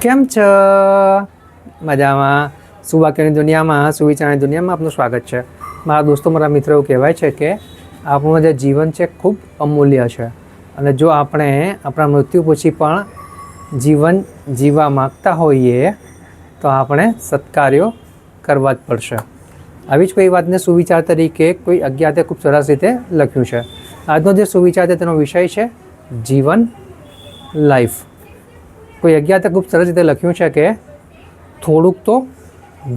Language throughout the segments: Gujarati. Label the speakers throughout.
Speaker 1: કેમ છો? મજામાં? સુવાક્યની દુનિયામાં, સુવિચારની દુનિયામાં આપનું સ્વાગત છે. મારા દોસ્તો, મારા મિત્રો એવું કહેવાય છે કે આપણું જે જીવન છે ખૂબ અમૂલ્ય છે અને જો આપણે આપણા મૃત્યુ પછી પણ જીવન જીવવા માગતા હોઈએ તો આપણે સત્કાર્યો કરવા જ પડશે. આવી જ કોઈ વાતને સુવિચાર તરીકે કોઈ અજ્ઞાતે ખૂબ સરસ રીતે લખ્યું છે. આજનો જે સુવિચાર છે તેનો વિષય છે જીવન, લાઈફ. કોઈ અજ્ઞાતે ખૂબ સરસ રીતે લખ્યું છે કે થોડુંક તો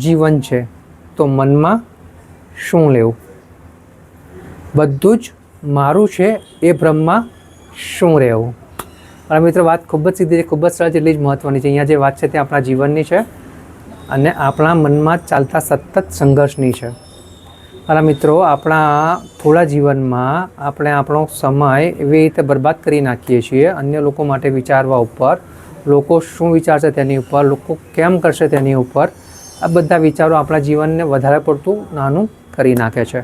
Speaker 1: જીવન છે તો મનમાં શું લેવું, બધું જ મારું છે એ ભ્રમમાં શું રહેવું. મારા મિત્રો, વાત ખૂબ જ સીધી છે, ખૂબ જ સરળ, એટલી જ મહત્ત્વની છે. અહીંયા જે વાત છે તે આપણા જીવનની છે અને આપણા મનમાં ચાલતા સતત સંઘર્ષની છે. મારા મિત્રો, આપણા થોડા જીવનમાં આપણે આપણો સમય એવી રીતે બરબાદ કરી નાખીએ છીએ અન્ય લોકો માટે વિચારવા ઉપર, લોકો શું વિચારશે તેની ઉપર, લોકો કેમ કરશે તેની ઉપર. આ બધા વિચારો આપણા જીવનને વધારે પડતું નાનું કરી નાખે છે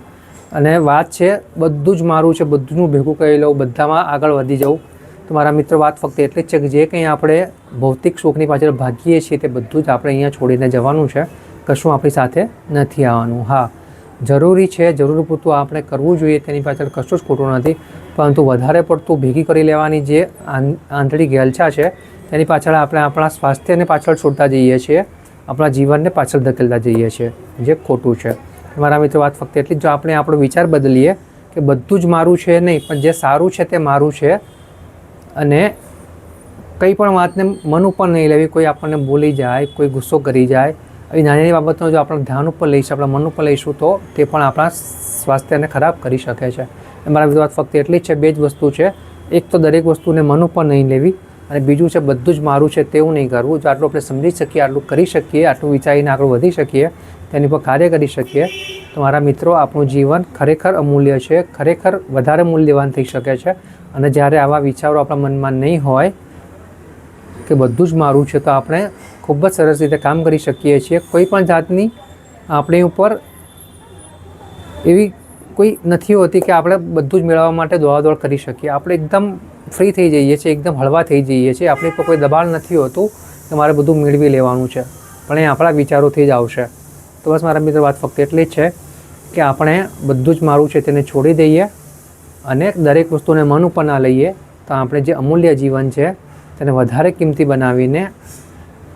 Speaker 1: અને વાત છે બધું જ મારું છે, બધું જ હું ભેગું કરી લઉં, બધામાં આગળ વધી જાઉં. તો મારા મિત્રો, વાત ફક્ત એટલી જ છે કે જે કંઈ આપણે ભૌતિક સુખની પાછળ ભાગીએ છીએ તે બધું જ આપણે અહીંયા છોડીને જવાનું છે. કશું આપણી સાથે નથી આવવાનું. હા, જરૂરી છે, જરૂર પૂરતું આપણે કરવું જોઈએ, તેની પાછળ કશું જ ખોટું નથી, પરંતુ વધારે પડતું ભેગી કરી લેવાની જે આંતરિક ગેલછા છે તેની પાછળ આપણે આપણા સ્વાસ્થ્યને પાછળ છોડતા જઈએ છીએ, આપણા જીવનને પાછળ ધકેલતા જઈએ છીએ, જે ખોટું છે. મારા મિત્રો, વાત ફક્ત એટલી જ, જો આપણે આપણો વિચાર બદલીએ કે બધું જ મારું છે નહીં, પણ જે સારું છે તે મારું છે અને કંઈ પણ વાતને મન ઉપર નહીં લેવી. કોઈ આપણને બોલી જાય, કોઈ ગુસ્સો કરી જાય, આવી નાની નાની બાબતનો જો આપણે ધ્યાન ઉપર લઈશું, આપણા મન ઉપર લઈશું તો તે પણ આપણા સ્વાસ્થ્યને ખરાબ કરી શકે છે. મારા મિત્રો, વાત ફક્ત એટલી જ છે, બે જ વસ્તુ છે. એક તો દરેક વસ્તુને મન ઉપર નહીં લેવી અને બીજું છે બધું જ મારું છે તેવું નહીં કરવું. જો આટલું આપણે સમજી શકીએ, આટલું કરી શકીએ, આટલું વિચારીને આગળ વધી શકીએ, તેની પર કાર્ય કરી શકીએ તો મારા મિત્રો, આપણું જીવન ખરેખર અમૂલ્ય છે, ખરેખર વધારે મૂલ્યવાન થઈ શકે છે. અને જ્યારે આવા વિચારો આપણા મનમાં નહીં હોય કે બધું જ મારું છે તો આપણે ખૂબ જ સરસ રીતે કામ કરી શકીએ છીએ. કોઈ પણ જાતની આપણી ઉપર એવી કોઈ નથી હોતી કે આપણે બધું જ મેળવવા માટે દોડાદોડ કરી શકીએ. આપણે એકદમ ફ્રી થઈ જઈએ છીએ, એકદમ હળવા થઈ જઈએ છીએ. આપણી પર કોઈ દબાણ નથી હોતું કે મારે બધું મેળવી લેવાનું છે, પણ એ આપણા વિચારોથી જ આવશે. તો બસ મારા મિત્રો, વાત ફક્ત એટલી જ છે કે આપણે બધું જ મારું છે તેને છોડી દઈએ અને દરેક વસ્તુને મન ઉપર ના લઈએ તો આપણે જે અમૂલ્ય જીવન છે તેને વધારે કિંમતી બનાવીને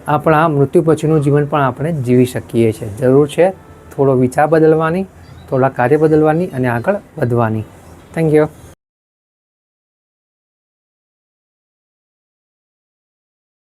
Speaker 1: આપણા મૃત્યુ પછીનું જીવન પણ આપણે જીવી શકીએ છીએ. જરૂર છે થોડો વિચાર બદલવાની, થોડા કાર્ય બદલવાની અને આગળ વધવાની. Thank you.